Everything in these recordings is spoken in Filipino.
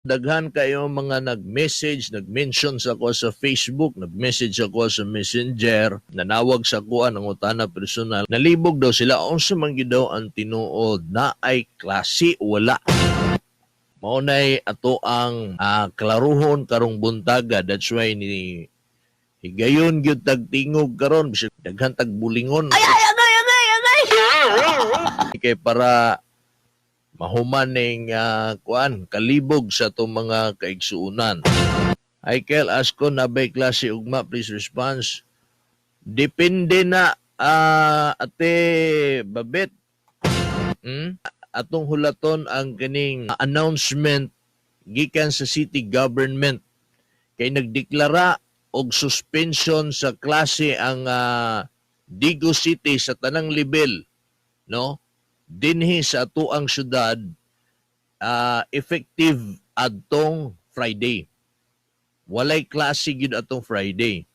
Daghan kayo mga nag-message, nag-mention sa ko sa Facebook, nag-message ako sa Messenger, nanawag sa kuan ang utana personal. Nalibog daw sila unsa man gyud daw ang tinuod na ay klase wala. Maunay ato ang klaruhon karong buntaga. That's why ni higayon gyud tag tingog karon bisag daghan tag bulingon. Ay agay. Kay para mahuman ning kuan kalibog sa itong mga kaigsuunan. Michael, ask ko na ba'y klase ugma? Please response. Depende na ate Babet. Atong hulaton ang kining announcement gikan sa city government kay nagdeklara og suspension sa klase ang Digo City sa tanang level, no? Dinhi sa atuang syudad effective adtong Friday. Walay klase gyud atong Friday.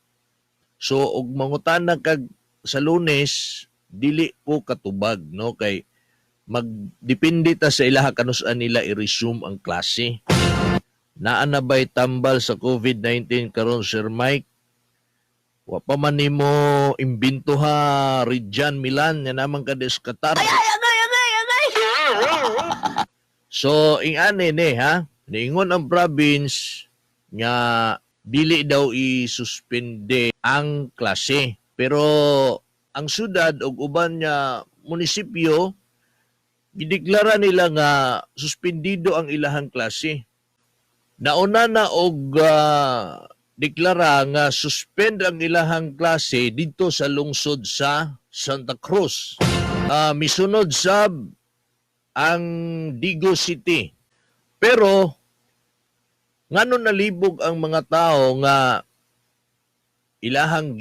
So og mangutana kag sa Lunes dili ko katubag, no, kay magdepende ta sa ilaha kanus-an nila i-resume ang klase. Naa na ba'y tambal sa COVID-19 karon, Sir Mike? Wa pa man nimo imbento ha Rijan Milan nga naman ka Qatar. So, ingane ni ha, niingon ang province nga dili daw i-suspende ang klase. Pero ang syudad ug uban nga munisipyo gideklara nila nga suspendido ang ilahang klase. Nauna na og deklara nga suspend ang ilahang klase dito sa lungsod sa Santa Cruz. Misunod sab ang Digo City. Pero ngano nalibog ang mga tao nga ilahang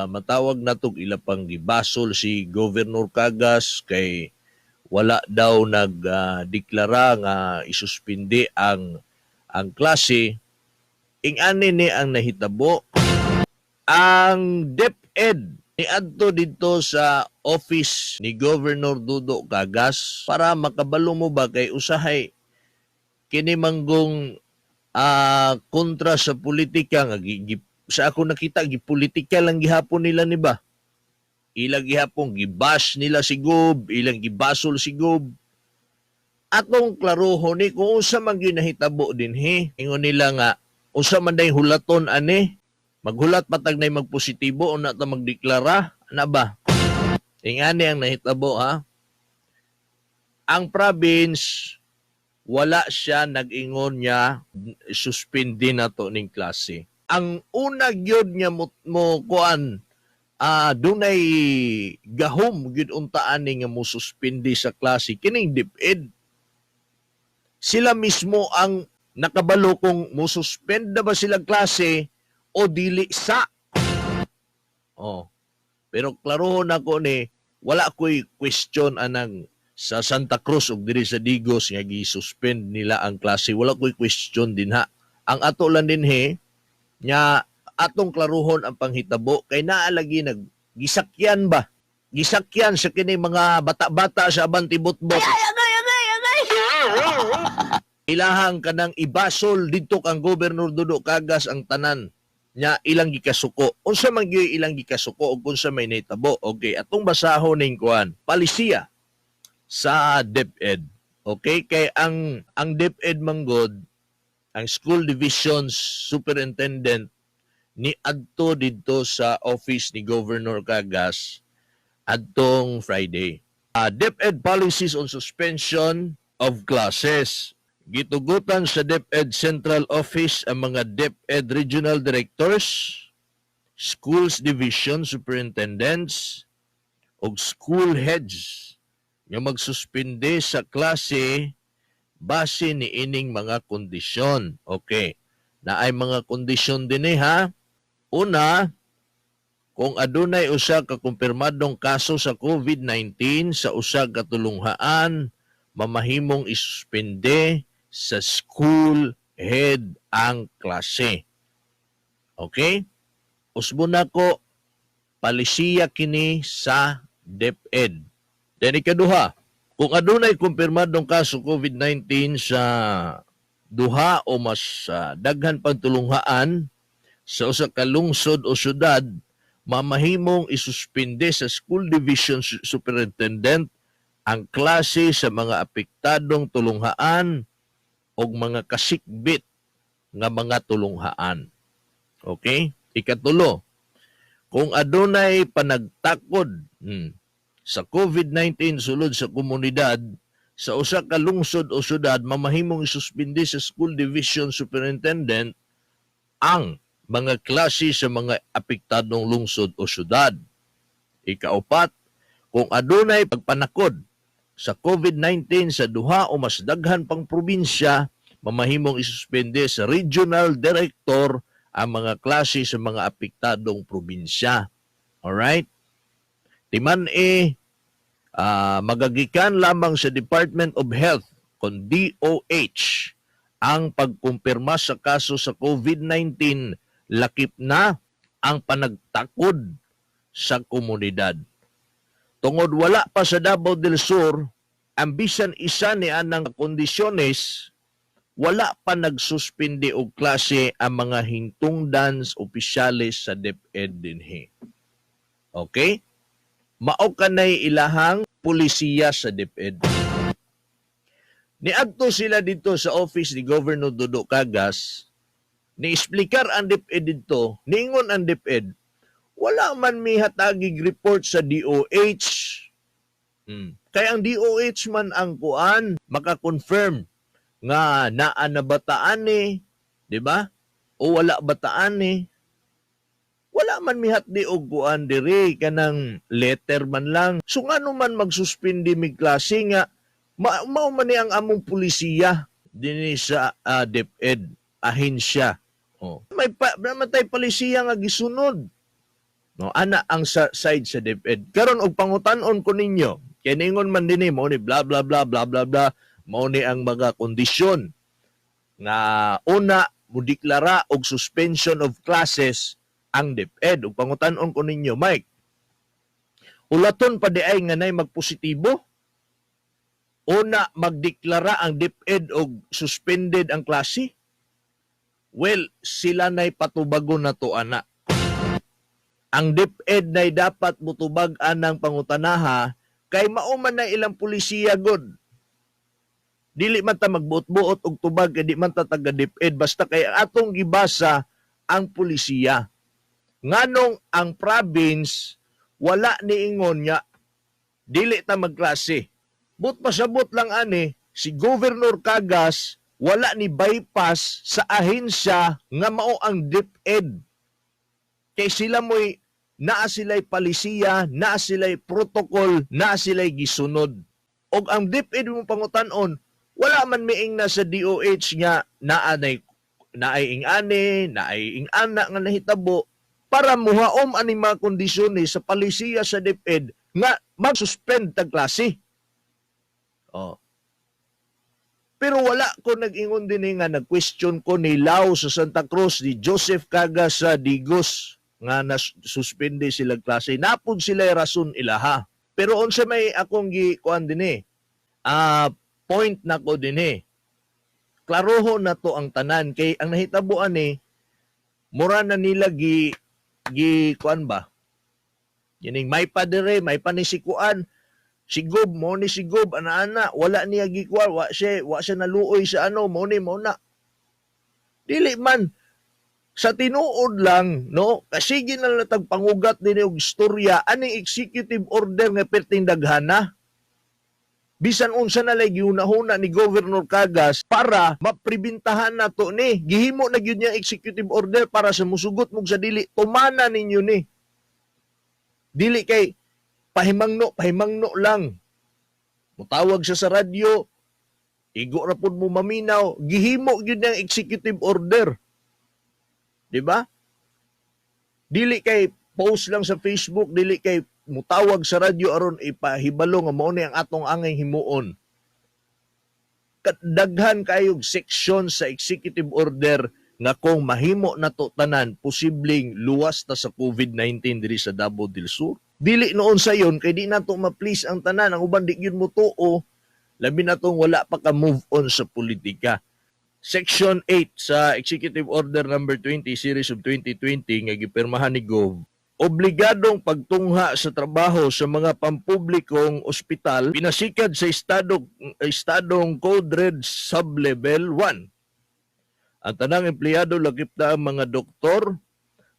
matawag natog ilapang gibasol si Governor Cagas kay wala daw nagdeklara nga isuspindi ang klase. Ingani ni ang nahitabo. Ang DepEd niadto dito sa office ni Governor Dudo Cagas para makabalo mo ba kay usahay kini manggong kontra sa politika nga sa ako nakita gipolitika lang gihapon nila ni ba. Ilang gihapon gibash nila si Gob, ilang gibasol si Gob. Atong klarohon ni kung unsa man gyud nahitabo dinhi, ingon nila nga unsa man day hulaton ani. Maghulat patag na magpositibo o na ta magdeklara, na ba? Ingani ang nahitabo ha. Ang province, wala siya nag-ingon niya suspindi na to ning klase. Ang una gyud niya mo kuan, dunay gahom gyud untaan ni nga mo suspindi sa klase kining DepEd. Sila mismo ang nakabalo kung mo suspend na ba sila klase o dili sa. Pero klarohon ako ni wala ko'y question anang sa Santa Cruz ug diri sa Digos nga gi-suspend nila ang klase. Wala ko'y question din ha. Ang ato lang din nya atong klarohon ang panghitabo kay naalagi gisakyan ba? Gisakyan sa kini mga bata-bata sa Abantibot-bot. Ilahang kanang ibasol dito kang Gobernador Dudo Cagas ang tanan nya ilang gikasuko. Unsa man gyud ilang gikasuko ug unsa may nahitabo. Okay, atong basahon ning kuan. Palisiya sa DepEd. Okay, kay ang DepEd manggod ang School Division Superintendent ni adto didto sa office ni Governor Cagas adtong Friday. DepEd policies on suspension of classes. Gitugutan sa DepEd Central Office ang mga DepEd Regional Directors, Schools Division Superintendents, o school heads nga magsuspinde sa klase base ni ining mga kondisyon. Okay. Na ay mga kondisyon din ha. Una, kung adunay usa ka kumpirmadong kaso sa COVID-19 sa usa ka tulunghaan, mamahimong isuspende sa school head ang klase. Okay? Usbon nako palisiya kini sa DepEd. Then ikaduha, kung adunay kumpirmadong kaso COVID-19 sa duha o mas daghan pang tulunghaan sa usa ka lungsod o syudad, mamahimong isuspinde sa school division superintendent ang klase sa mga apektadong tulunghaan o mga kasikbit nga mga tulunghaan. Okay? Ikatulo, kung adunay panagtakod sa COVID-19 sulod sa komunidad, sa usa ka lungsod o syudad, mamahimong isuspindi sa school division superintendent ang mga klase sa mga apektadong lungsod o syudad. Ikaapat, kung adunay pagpanakod sa COVID-19 sa duha o mas daghan pang probinsya, mamahimong isuspende sa regional director ang mga klase sa mga apektadong probinsya. Alright? Timan magagikan lamang sa Department of Health kung DOH ang pagkumpirma sa kaso sa COVID-19, lakip na ang panagtakod sa komunidad. Tungod wala pa sa Davao del Sur, ang bisan isa ni anang kondisyones, wala pa nagsuspindi og klase ang mga hingtungdans opisyales sa DepEd dinhi. Okay? Mao kanay ilahang pulisiya sa DepEd. Niadto sila dito sa office ni Governor Dodo Cagas, ni-explicar ang DepEd dito, niingon ang DepEd, wala man mi hatagig report sa DOH. Kaya ang DOH man ang kuan, maka-confirm nga naa na bataan di ba? O wala bataan wala man mihat di og kuan diri kanang letter man lang. So ngano man magsuspindi mig klase nga mao man ni ang among pulisiya dinhi sa DepEd ahensya. Namatay palisiya nga gisunod. No, ana ang side sa DepEd. Karon og pangutan-on ko ninyo, kay ningon man dinhi mo ni bla bla bla bla bla bla, mao ni ang mga kondisyon nga una mudeklara og suspension of classes ang DepEd. Ug pangutan-on ko ninyo, Mike, ulaton pa di ay nga nay magpositibo. Una magdeklara ang DepEd og suspended ang klase. Well, sila nay patubago na to ana. Ang DepEd nay dapat mutubag anang pangutanaha kay mao man na ilang pulisiya god. Dili man ta magbuot-buot og tubag kay di man ta taga DepEd basta kay atong gibasa ang pulisiya. Nganong ang province wala niingon nga dili ta magklase. But pasabot lang ani si Governor Cagas wala ni bypass sa ahensya nga mao ang DepEd. Kay sila mo'y naa sila'y palisiya, naa sila'y protocol, naa sila'y gisunod. Og ang DepEd mo pangutan-on, wala man miing na sa DOH nga naay ingani, naay ingana nga nahitabo para muhaom ani mga kondisyon sa palisiya sa DepEd nga mag-suspend tag klase. Pero wala ko nag-ingon din nga nag-question ko ni Lau sa Santa Cruz, ni Joseph Cagas sa Digos nga nasuspende sila klase. Napod sila rason ilaha. Pero unsa may akong gikuan din point na ko din klaroho na to ang tanan kay ang nahitabuan mura na nila gi kuan ba yining may padere may panisikuan sigob mo ni sigob ana wala niya gikuan wa siya naluoy sa mo na dili man sa tinuod lang no kasi ginalatag pangugat din og istorya aning executive order nga perting daghana bisan unsa na lay giunahuna ni Governor Cagas para mapribintahan nato ni gihimo na gyud niya executive order para sa musugot mog sa dili tumana ninyo ni dili kay pahimangno lang mutawag siya sa radyo igo ra pud mo maminaw gihimo gyud ang executive order di ba dili kay post lang sa Facebook dili kay mutawag sa radyo aron ipahibalo nga mao ni ang atong angay himuon. Daghan kayog seksyon sa executive order nga kung mahimo nato tanan posibleng luwas ta sa COVID-19 diri sa Davao del Sur. Dili noon sa yon kay di nato ma-please ang tanan ang uban di gyud mo tuo labi na tong wala pa ka move on sa politika. Section 8 sa Executive Order number 20 series of 2020 nga gipirmahan ni Gov, obligadong pagtungha sa trabaho sa mga pampublikong ospital pinasikad sa estadong Code Red Sublevel 1. Ang tanang empleyado lakip na ang mga doktor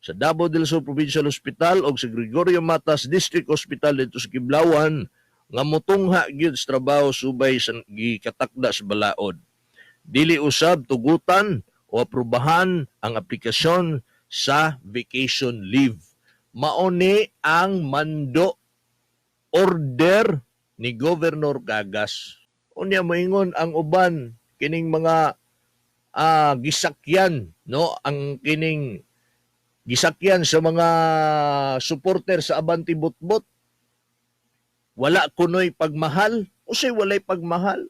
sa Davao del Sur Provincial Hospital o sa Gregorio Matas District Hospital dito sa Kiblawan nga motungha gyud sa trabaho subay sa gikatakda sa balaod. Dili usab tugutan o aprubahan ang aplikasyon sa vacation leave. Mauni ang mando order ni Governor Gagas. Unya moingon ang uban kining mga gisakyan, no, ang kining gisakyan sa mga supporter sa Abante Butbot. Wala kunoy pagmahal. Usay walay pagmahal.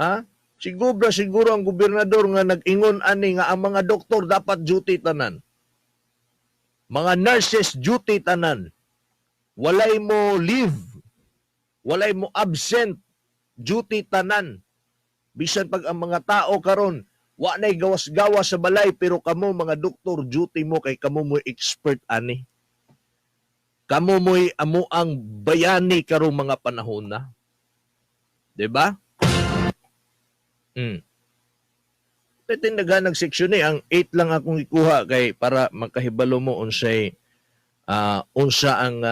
Ha? Siguro ang gobernador nga nag-ingon ani nga ang mga doktor dapat duty tanan. Mga nurses duty tanan. Walay mo leave. Walay mo absent. Duty tanan. Bisan pag ang mga tao karon wa nay gawas-gawas sa balay pero kamo mga doktor duty mo kay kamo mo expert ani. Kamo mo'y amo ang bayani karong mga panahon na. 'Di ba? Tindagan ng seksyon ni ang 8 lang akong ikuha kay para makahibalo mo unsay unsa ang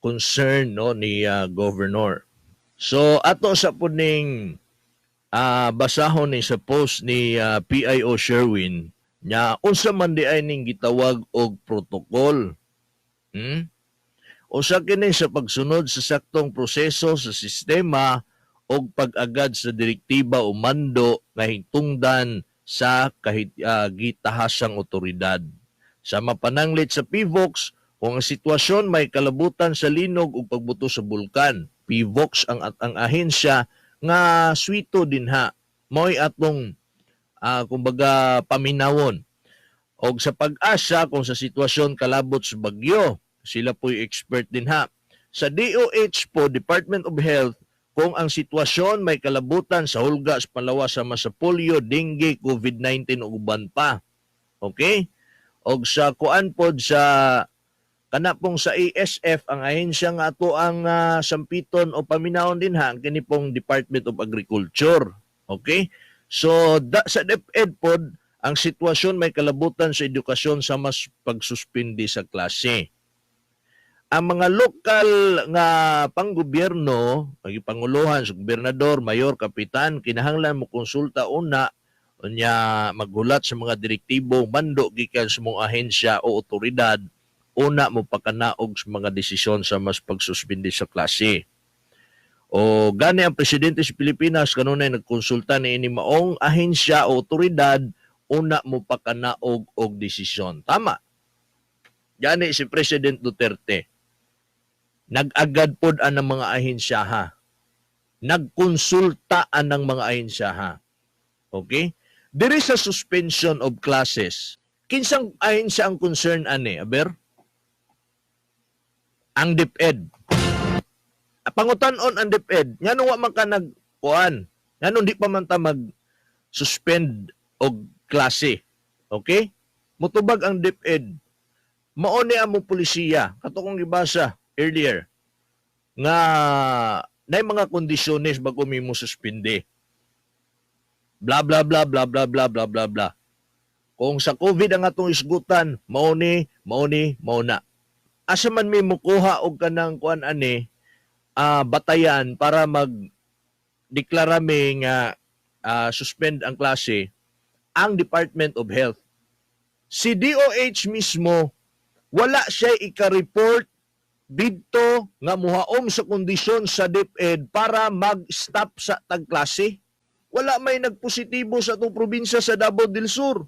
concern no ni governor. So ato sa puning basahon ni sa post ni PIO Sherwin nya unsa man di ay ning gitawag og protokol. Usa kini sa pagsunod sa saktong proseso sa sistema o pag-agad sa direktiba o mando nga hingtungdan sa gitahasang otoridad. Sa mapananglit sa PIVOX, kung ang sitwasyon may kalabutan sa linog o pagbuto sa bulkan, PIVOX ang ahensya nga swito din ha. Mo'y atong kumbaga paminawon. O sa pag-asa kung sa sitwasyon kalabot sa bagyo, sila po'y expert din ha. Sa DOH po, Department of Health, kung ang sitwasyon may kalabutan sa hulga sa palawas sama sa polio, dengue, COVID-19 o uban pa. Okay? O sa kuan pod sa kanapong sa ASF, ang ahensya nga ato ang sampiton o paminahon din ha, kini pong Department of Agriculture. Okay? So sa DepEd pod, ang sitwasyon may kalabutan sa edukasyon sa mas pagsuspindi sa klase. Ang mga lokal nga panggobyerno, panguluhan sa gobernador, mayor, kapitan, kinahanglan mo konsulta una unya maghulat sa mga direktibo mando gikan sa mga ahensya o otoridad una mo pakanaog sa mga desisyon sa mas pagsuspindi sa klase. O gani ang presidente sa Pilipinas kanunay nagkonsulta ni ini maong ahensya o otoridad una mo pakanaog og desisyon. Tama. Gani si President Duterte. Nag-agad pod ang mga ahensyaha. Nagkonsulta ang mga ahensyaha. Okay? There is a suspension of classes. Kinsang ahensya ang concern ani, aber? Ang DepEd. Pangutan-on ang DepEd. Ngano wa man ka nagkuan? Ngano di pa man ta mag-suspend og klase. Okay? Mutubag ang DepEd. Mao ni amo pulisiya. Kato kong gibasa earlier nga nay mga kondisyones bago mo suspinde. Bla bla bla bla bla bla bla bla bla. Kung sa COVID ang atong isgutan, mao na. Asa man may mukuha og kanang kuan ani batayan para mag-deklara mi nga suspend ang klase ang Department of Health. Si DOH mismo wala siya ika-report dito nga muhaom sa kondisyon sa DepEd para mag-stop sa tagklase. Wala may nagpositibo sa itong probinsya sa Davao del Sur.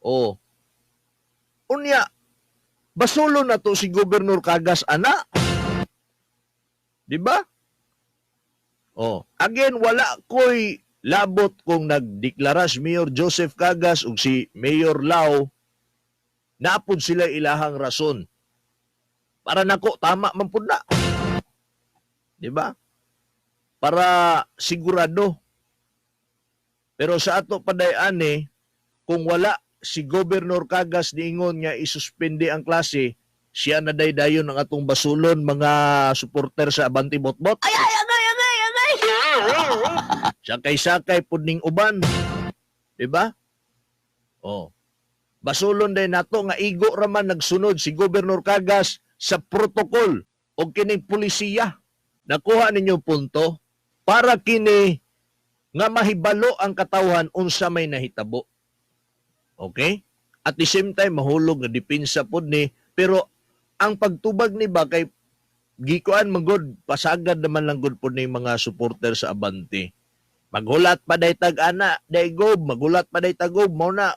O, unya, basulo na to si Governor Cagas ana. Diba? O, again, wala ko'y labot kung nagdeklara si Mayor Joseph Cagas o si Mayor Lau naapod sila ilahang rason. Para nako tama man pud na. Di ba? para sigurado. Pero sa ato padayane, kung wala si Gobernador Cagas niingon nga isuspende ang klase, siya na daydayon ang atong basulon mga supporter sa Abante Botbot. Ay, ay, agay, agay, agay! Sakay-sakay pud ning uban. Diba? Oh. Basulon din nato nga igo raman nagsunod si Gobernador Cagas sa protokol o kining pulisiya. Nakuha ninyo punto para kini nga mahibalo ang katawhan unsa may nahitabo. Okay? At the same time mahulog nga depensa pod ni, pero ang pagtubag ni ba kay gikuan magod pasagad naman lang gud pod ni mga supporter sa Abante. Maghulat pa day tag-ana, day gob, magulat pa day tagob, mauna.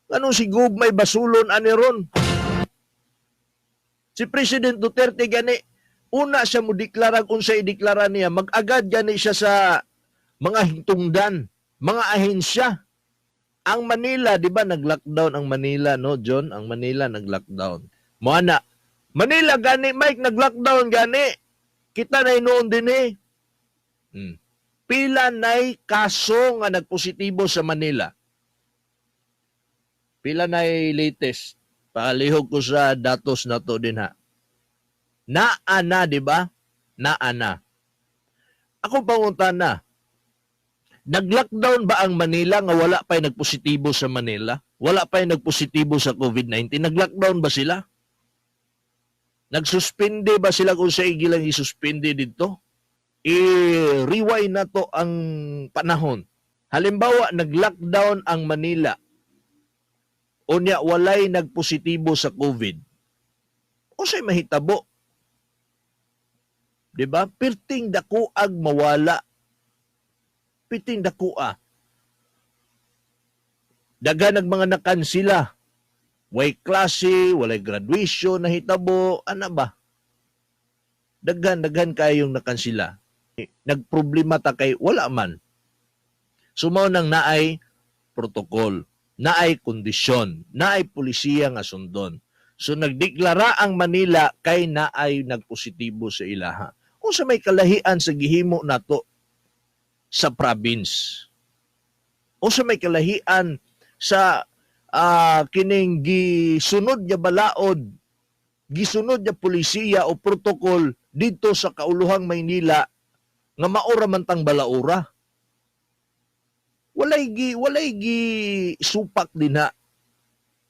Anong si gob may basulon ani ron? Si President Duterte gani, una siya mo deklara kung siya ideklara niya, mag-agad gani siya sa mga hintungdan, mga ahensya. Ang Manila, di ba nag-lockdown ang Manila, no John? Ang Manila nag-lockdown. Moana, Manila gani, Mike, nag-lockdown gani. Kita na noon din eh. Pila na'y kaso nga nagpositibo sa Manila? Pila na'y latest? Pakalihog ko sa datos na to din ha. Naana, di ba? Naana. Ako pangunta na, nag-lockdown ba ang Manila nga wala pa'y nagpositibo sa Manila? Wala pa'y nagpositibo sa COVID-19? Nag-lockdown ba sila? Nagsuspende ba sila kung sa igilang isuspende dito? I-rewind na to ang panahon. Halimbawa, nag-lockdown ang Manila. Unya, walay nagpositibo sa COVID. O sa'y mahitabo. Diba? Pirting dakuag mawala. Pirting dakua. Daga nagmanga nakansila. Way klase, walay graduation, nahitabo. Ano ba? Daghan kayong nakansila. Nagproblema ta kay wala man. Sumaw nang naay protokol, naay kondisyon, naay pulisiya nga sundon. So nagdeklara ang Manila kay naay nagpositibo sa ilaha. O sa may kalahian sa gihimo nato sa province. O sa may kalahian sa kining gisunod nga balaod, gisunod nga pulisiya o protokol dito sa kauluhang Maynila nga maura man tang balaura. Walay gi supak din ha.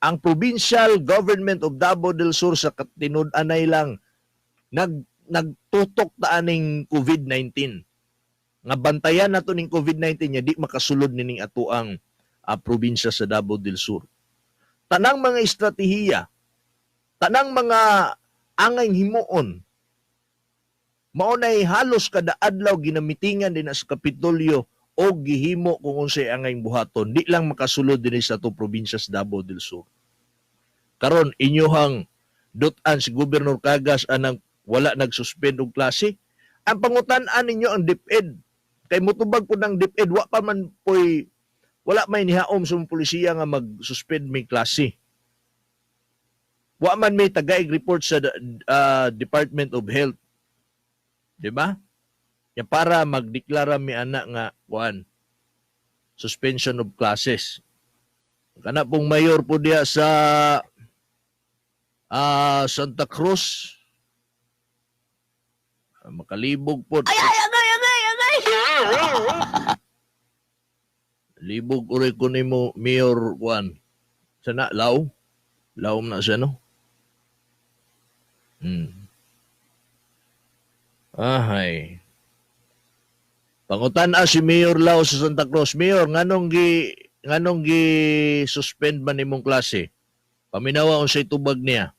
Ang Provincial Government of Davao del Sur sa tinud-anay lang nagtutok ta aning COVID-19. Nga bantayan nato ning COVID-19 nya di makasulod nining atuang probinsya sa Davao del Sur. Tanang mga estratehiya, tanang mga angay himuon, maunay halos kada adlaw ginamitingan din sa Kapitolyo o gihimo kung unsay angay buhaton, di lang makasulod din sa to probinsya sa Davao del Sur. Karon inyohang dutan si Gobernador Cagas anang wala nagsuspend og klase. Ang pangutan-an ninyo ang DepEd. Kay mutubag po ng DepEd, wala may nihaom sa pulisiya nga mag-suspend may klase. Wa man may tagaig report sa Department of Health. Diba? Ya para magdeklara mi ana nga suspension of classes. Kana pong mayor po diya sa Santa Cruz. Makalibog po. Ay, ay, agay, agay, agay! Libog uri ko ni mo, Mayor Juan. Sana, Law? Law na siya, no? Ahay. Pangutan si Mayor Law sa Santa Cruz. Mayor, nganong gi suspend man nimong klase? Paminawa unsay tubag niya.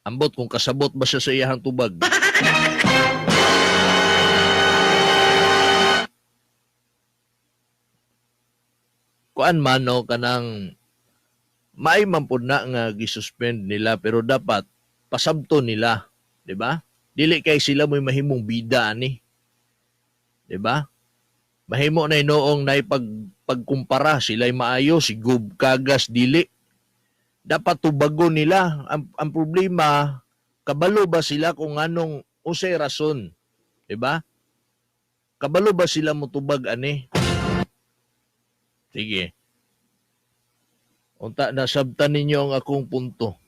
Ambot kung kasabot ba siya sa iyahang tubag. Kuan man no kanang may mampud na nga gisuspend nila pero dapat pasabto nila, di ba? Dili kay sila mo'y mahimong bida ani. Di ba? Mahimo na inoong na pagkumpara sila'y maayo si Gob Cagas dili. Dapat tubago nila. Ang problema, kabalo ba sila kung anong usay rason Diba? Kabalo ba sila mutubag ani? Sige. Unta na sabtan ninyo ang akong punto.